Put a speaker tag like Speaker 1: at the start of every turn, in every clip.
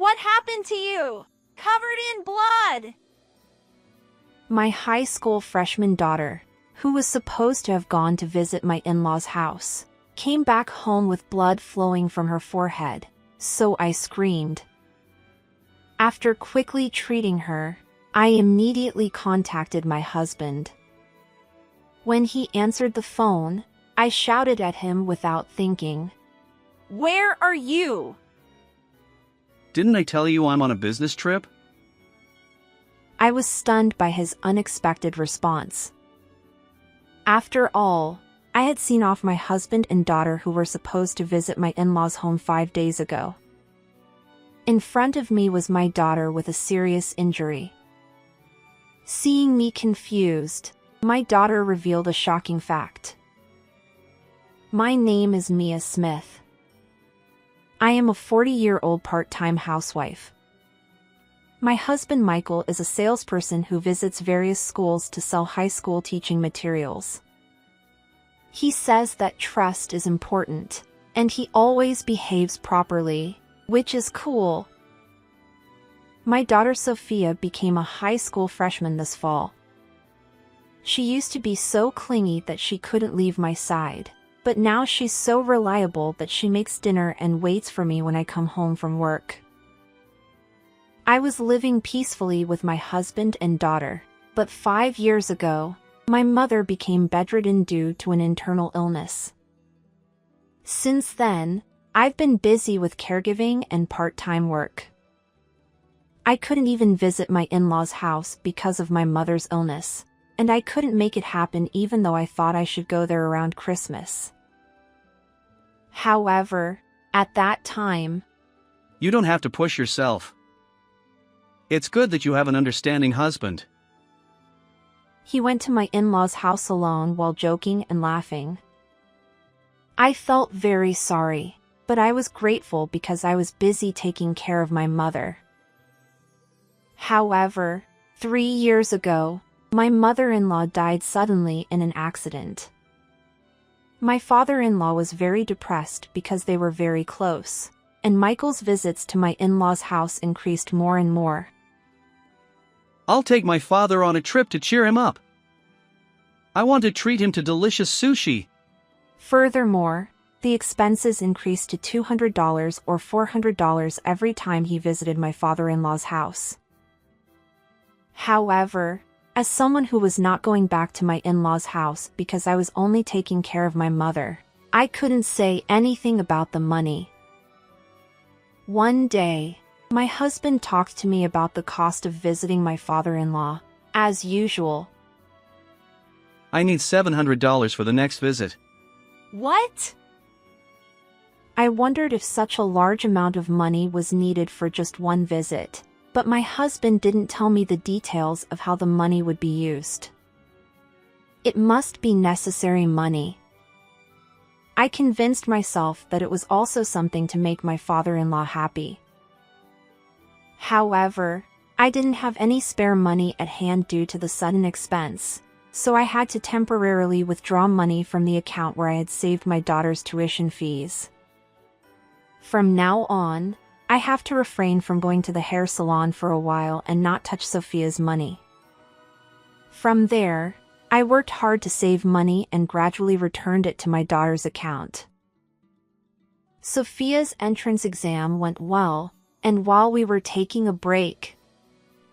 Speaker 1: What happened to you? Covered in blood.
Speaker 2: My high school freshman daughter, who was supposed to have gone to visit my in-laws' house, came back home with blood flowing from her forehead, so I screamed. After quickly treating her, I immediately contacted my husband. When he answered the phone, I shouted at him without thinking.
Speaker 1: Where are you?
Speaker 3: Didn't I tell you I'm on a business trip?
Speaker 2: I was stunned by his unexpected response. After all, I had seen off my husband and daughter who were supposed to visit my in-laws' home 5 days ago. In front of me was my daughter with a serious injury. Seeing me confused, my daughter revealed a shocking fact. My name is Mia Smith. I am a 40-year-old part-time housewife. My husband Michael is a salesperson who visits various schools to sell high school teaching materials. He says that trust is important, and he always behaves properly, which is cool. My daughter Sophia became a high school freshman this fall. She used to be so clingy that she couldn't leave my side, but now she's so reliable that she makes dinner and waits for me when I come home from work. I was living peacefully with my husband and daughter, but 5 years ago, my mother became bedridden due to an internal illness. Since then, I've been busy with caregiving and part-time work. I couldn't even visit my in-laws' house because of my mother's illness, and I couldn't make it happen even though I thought I should go there around Christmas. However, at that time,
Speaker 3: You don't have to push yourself. It's good that you have an understanding husband.
Speaker 2: he went to my in-laws' house alone while joking and laughing. I felt very sorry, but I was grateful because I was busy taking care of my mother. However, 3 years ago, my mother-in-law died suddenly in an accident. My father-in-law was very depressed because they were very close, and Michael's visits to my in-laws' house increased more and more.
Speaker 3: I'll take my father on a trip to cheer him up. I want to treat him to delicious sushi.
Speaker 2: Furthermore, the expenses increased to $200 or $400 every time he visited my father-in-law's house. However, as someone who was not going back to my in-laws' house because I was only taking care of my mother, I couldn't say anything about the money. One day, my husband talked to me about the cost of visiting my father-in-law, as usual.
Speaker 3: I need $700 for the next visit.
Speaker 1: What?
Speaker 2: I wondered if such a large amount of money was needed for just one visit, but my husband didn't tell me the details of how the money would be used. It must be necessary money. I convinced myself that it was also something to make my father-in-law happy. However, I didn't have any spare money at hand due to the sudden expense, so I had to temporarily withdraw money from the account where I had saved my daughter's tuition fees. From now on, I have to refrain from going to the hair salon for a while and not touch Sophia's money. From there, I worked hard to save money and gradually returned it to my daughter's account. Sophia's entrance exam went well, and while we were taking a break,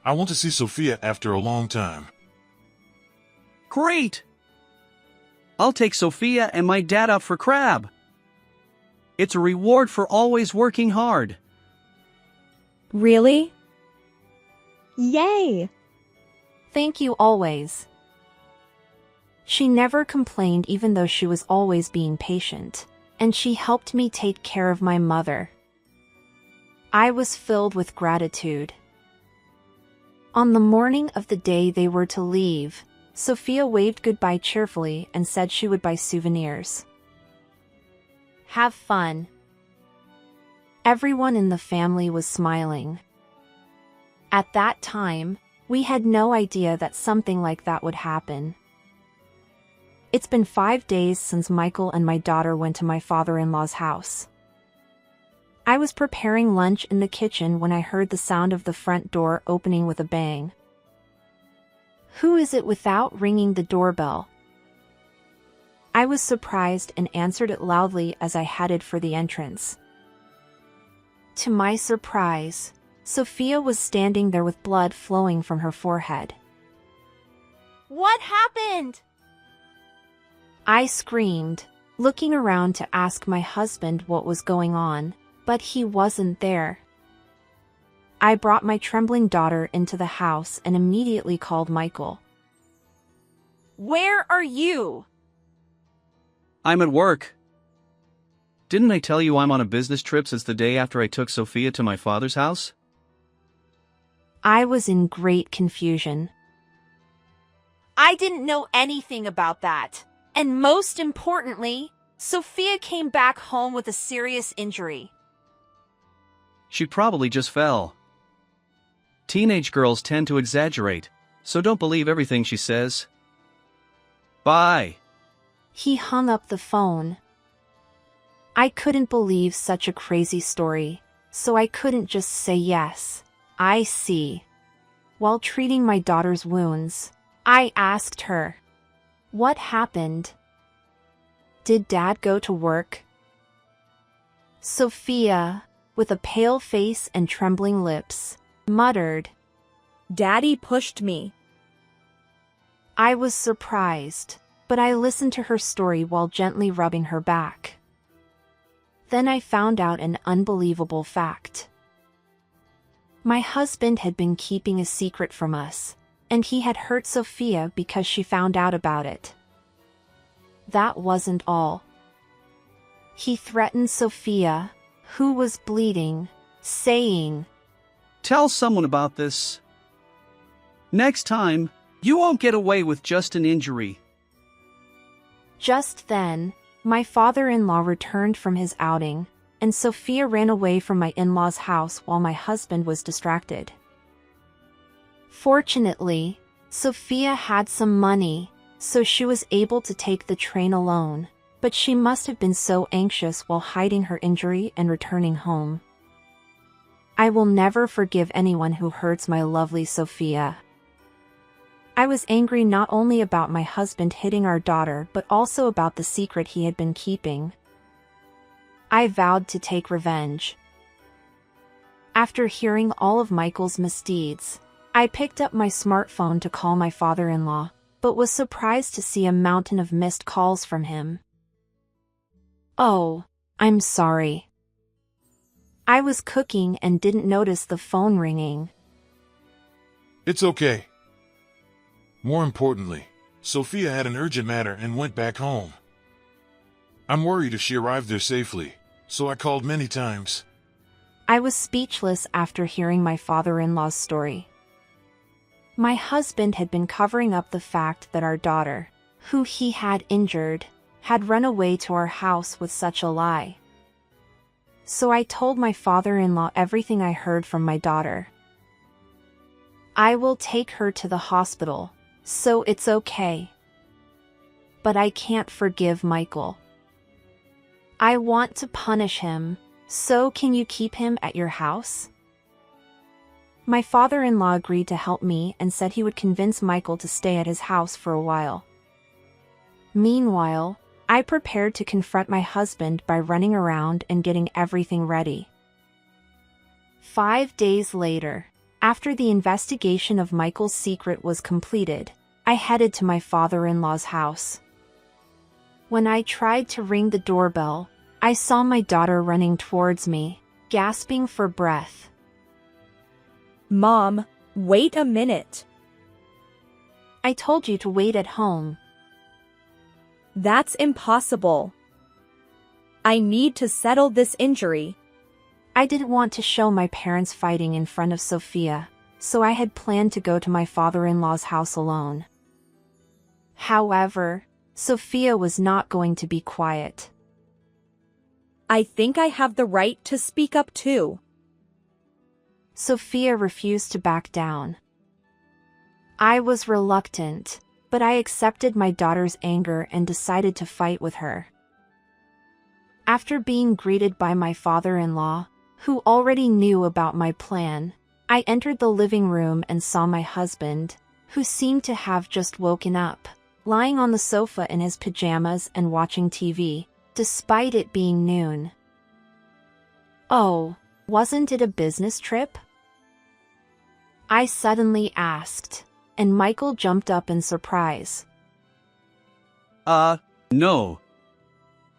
Speaker 4: I want to see Sophia after a long time.
Speaker 3: Great! I'll take Sophia and my dad out for crab. It's a reward for always working hard.
Speaker 2: Really?
Speaker 5: Yay!
Speaker 2: Thank you always. She never complained even though she was always being patient, and she helped me take care of my mother. I was filled with gratitude. On the morning of the day they were to leave, Sophia waved goodbye cheerfully and said she would buy souvenirs. Have fun. Everyone in the family was smiling. At that time, we had no idea that something like that would happen. It's been 5 days since Michael and my daughter went to my father-in-law's house. I was preparing lunch in the kitchen when I heard the sound of the front door opening with a bang. Who is it without ringing the doorbell? I was surprised and answered it loudly as I headed for the entrance. To my surprise, Sophia was standing there with blood flowing from her forehead.
Speaker 1: What happened?
Speaker 2: I screamed, looking around to ask my husband what was going on, but he wasn't there. I brought my trembling daughter into the house and immediately called Michael.
Speaker 1: Where are you?
Speaker 3: I'm at work. Didn't I tell you I'm on a business trip since the day after I took Sophia to my father's house?
Speaker 2: I was in great confusion.
Speaker 1: I didn't know anything about that. And most importantly, Sophia came back home with a serious injury.
Speaker 3: She probably just fell. Teenage girls tend to exaggerate, so don't believe everything she says. Bye.
Speaker 2: He hung up the phone. I couldn't believe such a crazy story, so I couldn't just say yes, I see. While treating my daughter's wounds, I asked her, "What happened? Did Dad go to work?" Sophia, with a pale face and trembling lips, muttered,
Speaker 1: Daddy pushed me.
Speaker 2: I was surprised, but I listened to her story while gently rubbing her back. Then I found out an unbelievable fact. My husband had been keeping a secret from us, and he had hurt Sophia because she found out about it. That wasn't all. He threatened Sophia, who was bleeding, saying,
Speaker 3: Tell someone about this. Next time, you won't get away with just an injury.
Speaker 2: Just then, my father-in-law returned from his outing, and Sophia ran away from my in-laws' house while my husband was distracted. Fortunately, Sophia had some money, so she was able to take the train alone, but she must have been so anxious while hiding her injury and returning home. I will never forgive anyone who hurts my lovely Sophia. I was angry not only about my husband hitting our daughter but also about the secret he had been keeping. I vowed to take revenge. After hearing all of Michael's misdeeds, I picked up my smartphone to call my father-in-law, but was surprised to see a mountain of missed calls from him. Oh, I'm sorry. I was cooking and didn't notice the phone ringing.
Speaker 4: It's okay. More importantly, Sophia had an urgent matter and went back home. I'm worried if she arrived there safely, so I called many times.
Speaker 2: I was speechless after hearing my father-in-law's story. My husband had been covering up the fact that our daughter, who he had injured, had run away to our house with such a lie. So I told my father-in-law everything I heard from my daughter. I will take her to the hospital, so it's okay. But I can't forgive Michael. I want to punish him, so can you keep him at your house? My father-in-law agreed to help me and said he would convince Michael to stay at his house for a while. Meanwhile, I prepared to confront my husband by running around and getting everything ready. 5 days later, after the investigation of Michael's secret was completed, I headed to my father-in-law's house. When I tried to ring the doorbell, I saw my daughter running towards me, gasping for breath.
Speaker 1: Mom, wait a minute.
Speaker 2: I told you to wait at home.
Speaker 1: That's impossible. I need to settle this injury.
Speaker 2: I didn't want to show my parents fighting in front of Sophia, so I had planned to go to my father-in-law's house alone. However, Sophia was not going to be quiet.
Speaker 1: I think I have the right to speak up too.
Speaker 2: Sophia refused to back down. I was reluctant, but I accepted my daughter's anger and decided to fight with her. After being greeted by my father-in-law, who already knew about my plan. I entered the living room and saw my husband, who seemed to have just woken up, lying on the sofa in his pajamas and watching TV, despite it being noon. "Oh, wasn't it a business trip?" I suddenly asked, and Michael jumped up in surprise.
Speaker 3: No.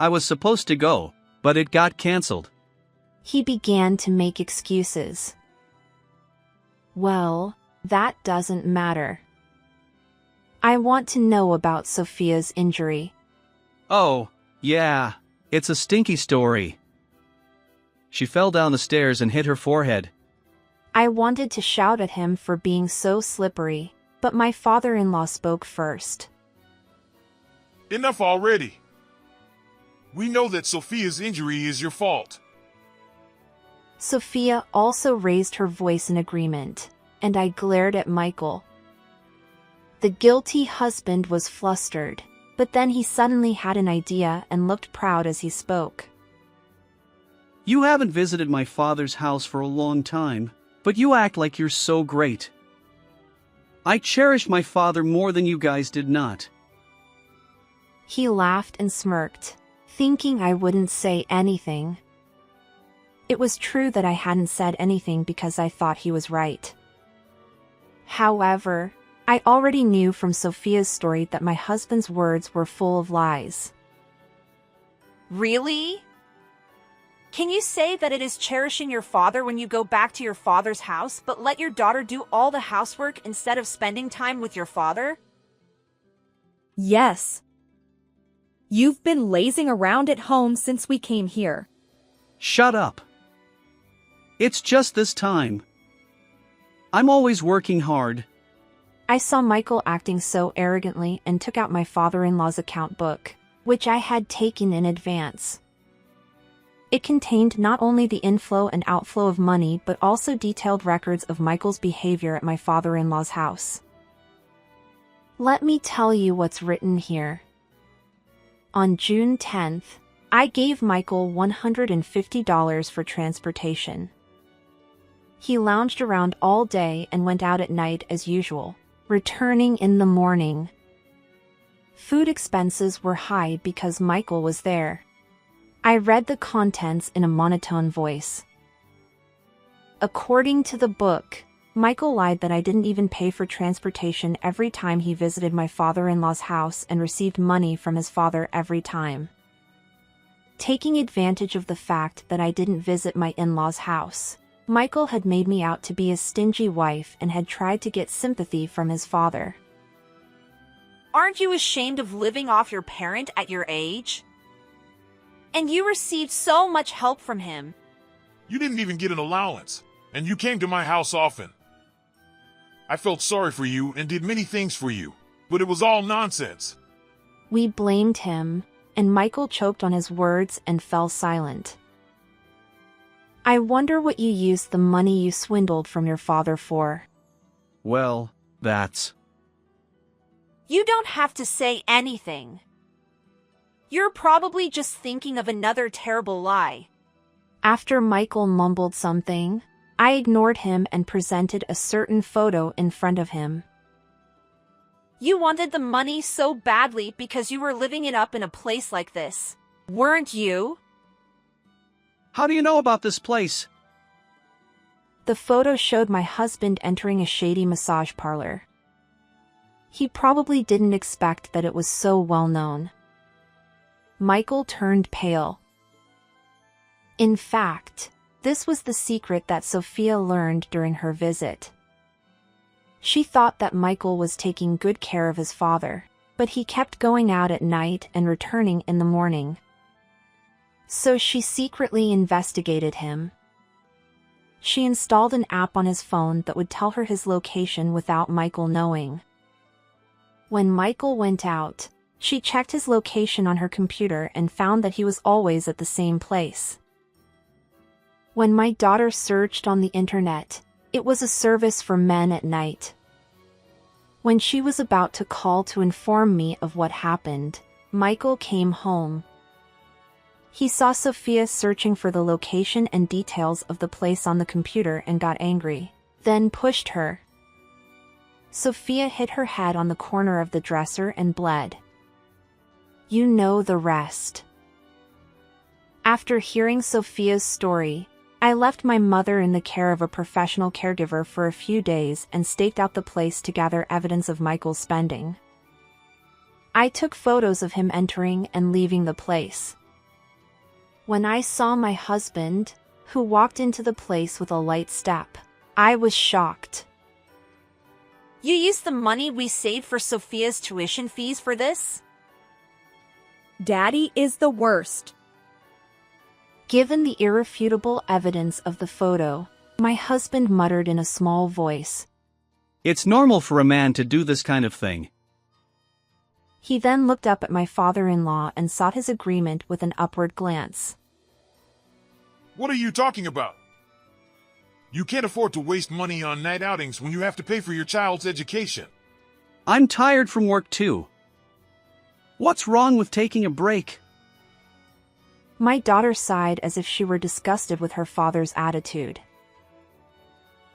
Speaker 3: I was supposed to go, but it got canceled."
Speaker 2: He began to make excuses. "Well, that doesn't matter. I want to know about Sophia's injury."
Speaker 3: "Oh, yeah, it's a stinky story. She fell down the stairs and hit her forehead."
Speaker 2: I wanted to shout at him for being so slippery, but my father-in-law spoke first.
Speaker 4: Enough already. We know that Sophia's injury is your fault.
Speaker 2: Sophia also raised her voice in agreement, and I glared at Michael. The guilty husband was flustered, but then he suddenly had an idea and looked proud as he spoke.
Speaker 3: "You haven't visited my father's house for a long time, but you act like you're so great. I cherish my father more than you guys did not."
Speaker 2: He laughed and smirked, thinking I wouldn't say anything. It was true that I hadn't said anything because I thought he was right. However, I already knew from Sophia's story that my husband's words were full of lies.
Speaker 1: Really? Can you say that it is cherishing your father when you go back to your father's house, but let your daughter do all the housework instead of spending time with your father?
Speaker 5: Yes. You've been lazing around at home since we came here.
Speaker 3: Shut up. It's just this time. I'm always working hard.
Speaker 2: I saw Michael acting so arrogantly and took out my father-in-law's account book, which I had taken in advance. It contained not only the inflow and outflow of money but also detailed records of Michael's behavior at my father-in-law's house. Let me tell you what's written here. On June 10th, I gave Michael $150 for transportation. He lounged around all day and went out at night as usual, returning in the morning. Food expenses were high because Michael was there. I read the contents in a monotone voice. According to the book, Michael lied that I didn't even pay for transportation every time he visited my father-in-law's house and received money from his father every time. Taking advantage of the fact that I didn't visit my in-laws' house, Michael had made me out to be a stingy wife and had tried to get sympathy from his father.
Speaker 1: Aren't you ashamed of living off your parent at your age? And you received so much help from him.
Speaker 4: You didn't even get an allowance, and you came to my house often. I felt sorry for you and did many things for you, but it was all nonsense.
Speaker 2: We blamed him, and Michael choked on his words and fell silent. I wonder what you used the money you swindled from your father for.
Speaker 3: Well, that's...
Speaker 1: You don't have to say anything. You're probably just thinking of another terrible lie.
Speaker 2: After Michael mumbled something, I ignored him and presented a certain photo in front of him.
Speaker 1: You wanted the money so badly because you were living it up in a place like this, weren't you?
Speaker 3: How do you know about this place?
Speaker 2: The photo showed my husband entering a shady massage parlor. He probably didn't expect that it was so well known. Michael turned pale. In fact, this was the secret that Sophia learned during her visit. She thought that Michael was taking good care of his father, but he kept going out at night and returning in the morning. So she secretly investigated him. She installed an app on his phone that would tell her his location without Michael knowing. When Michael went out, she checked his location on her computer and found that he was always at the same place. When my daughter searched on the internet, it was a service for men at night. When she was about to call to inform me of what happened, Michael came home. He saw Sophia searching for the location and details of the place on the computer and got angry, then pushed her. Sophia hit her head on the corner of the dresser and bled. You know the rest. After hearing Sophia's story, I left my mother in the care of a professional caregiver for a few days and staked out the place to gather evidence of Michael's spending. I took photos of him entering and leaving the place. When I saw my husband, who walked into the place with a light step, I was shocked.
Speaker 1: You used the money we saved for Sophia's tuition fees for this?
Speaker 5: Daddy is the worst.
Speaker 2: Given the irrefutable evidence of the photo, my husband muttered in a small voice.
Speaker 3: It's normal for a man to do this kind of thing.
Speaker 2: He then looked up at my father-in-law and sought his agreement with an upward glance.
Speaker 4: What are you talking about? You can't afford to waste money on night outings when you have to pay for your child's education.
Speaker 3: I'm tired from work too. What's wrong with taking a break?
Speaker 2: My daughter sighed as if she were disgusted with her father's attitude.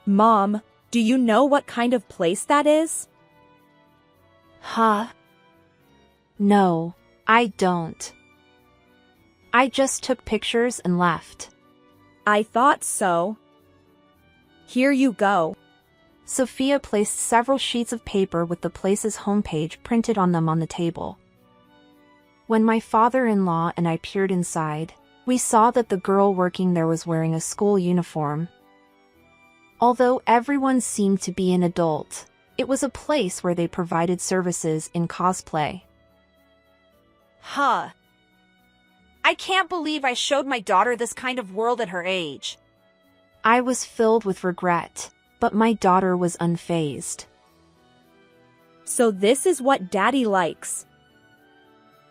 Speaker 5: Mom, do you know what kind of place that is?
Speaker 2: Huh? No, I don't. I just took pictures and left.
Speaker 5: I thought so. Here you go.
Speaker 2: Sophia placed several sheets of paper with the place's homepage printed on them on the table. When my father-in-law and I peered inside, we saw that the girl working there was wearing a school uniform. Although everyone seemed to be an adult, it was a place where they provided services in cosplay.
Speaker 1: Huh. I can't believe I showed my daughter this kind of world at her age.
Speaker 2: I was filled with regret, but my daughter was unfazed.
Speaker 5: So this is what Daddy likes.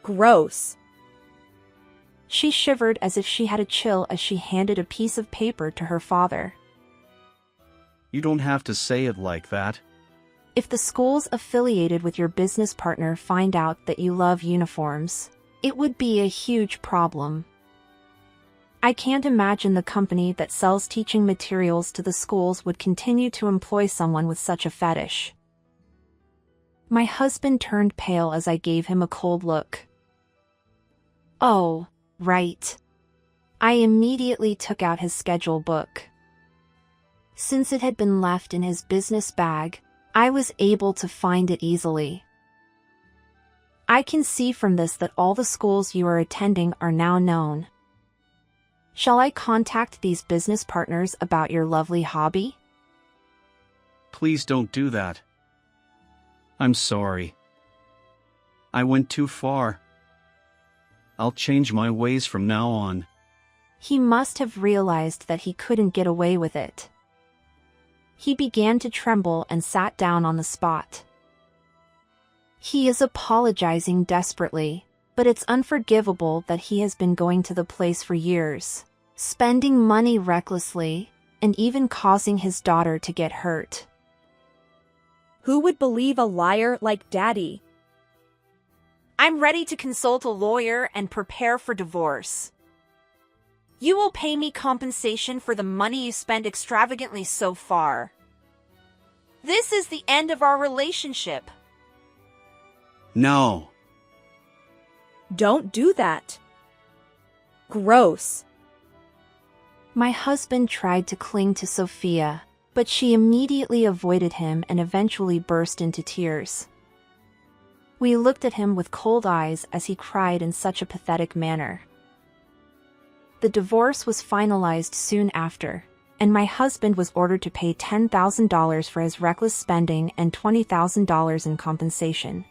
Speaker 5: Gross.
Speaker 2: She shivered as if she had a chill as she handed a piece of paper to her father.
Speaker 3: You don't have to say it like that.
Speaker 2: If the schools affiliated with your business partner find out that you love uniforms, it would be a huge problem. I can't imagine the company that sells teaching materials to the schools would continue to employ someone with such a fetish. My husband turned pale as I gave him a cold look. Oh, right. I immediately took out his schedule book. Since it had been left in his business bag, I was able to find it easily. I can see from this that all the schools you are attending are now known. Shall I contact these business partners about your lovely hobby?
Speaker 3: Please don't do that. I'm sorry. I went too far. I'll change my ways from now on.
Speaker 2: He must have realized that he couldn't get away with it. He began to tremble and sat down on the spot. He is apologizing desperately, but it's unforgivable that he has been going to the place for years, spending money recklessly, and even causing his daughter to get hurt.
Speaker 5: Who would believe a liar like Daddy?
Speaker 1: I'm ready to consult a lawyer and prepare for divorce. You will pay me compensation for the money you spend extravagantly so far. This is the end of our relationship.
Speaker 3: No.
Speaker 5: Don't do that. Gross.
Speaker 2: My husband tried to cling to Sophia, but she immediately avoided him and eventually burst into tears. We looked at him with cold eyes as he cried in such a pathetic manner. The divorce was finalized soon after, and my husband was ordered to pay $10,000 for his reckless spending and $20,000 in compensation.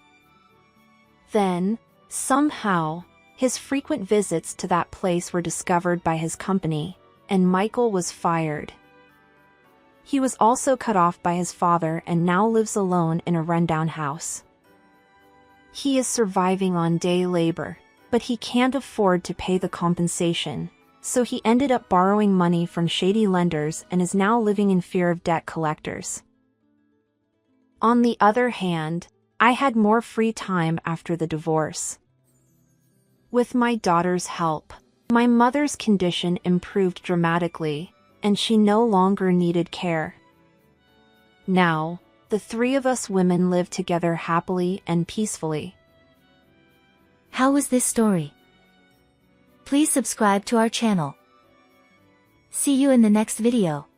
Speaker 2: Then, somehow, his frequent visits to that place were discovered by his company, and Michael was fired. He was also cut off by his father and now lives alone in a rundown house. He is surviving on day labor, but he can't afford to pay the compensation, so he ended up borrowing money from shady lenders and is now living in fear of debt collectors. On the other hand, I had more free time after the divorce. With my daughter's help, My mother's condition improved dramatically, and she no longer needed care. Now, the three of us women live together happily and peacefully.
Speaker 6: How was this story? Please subscribe to our channel. See you in the next video.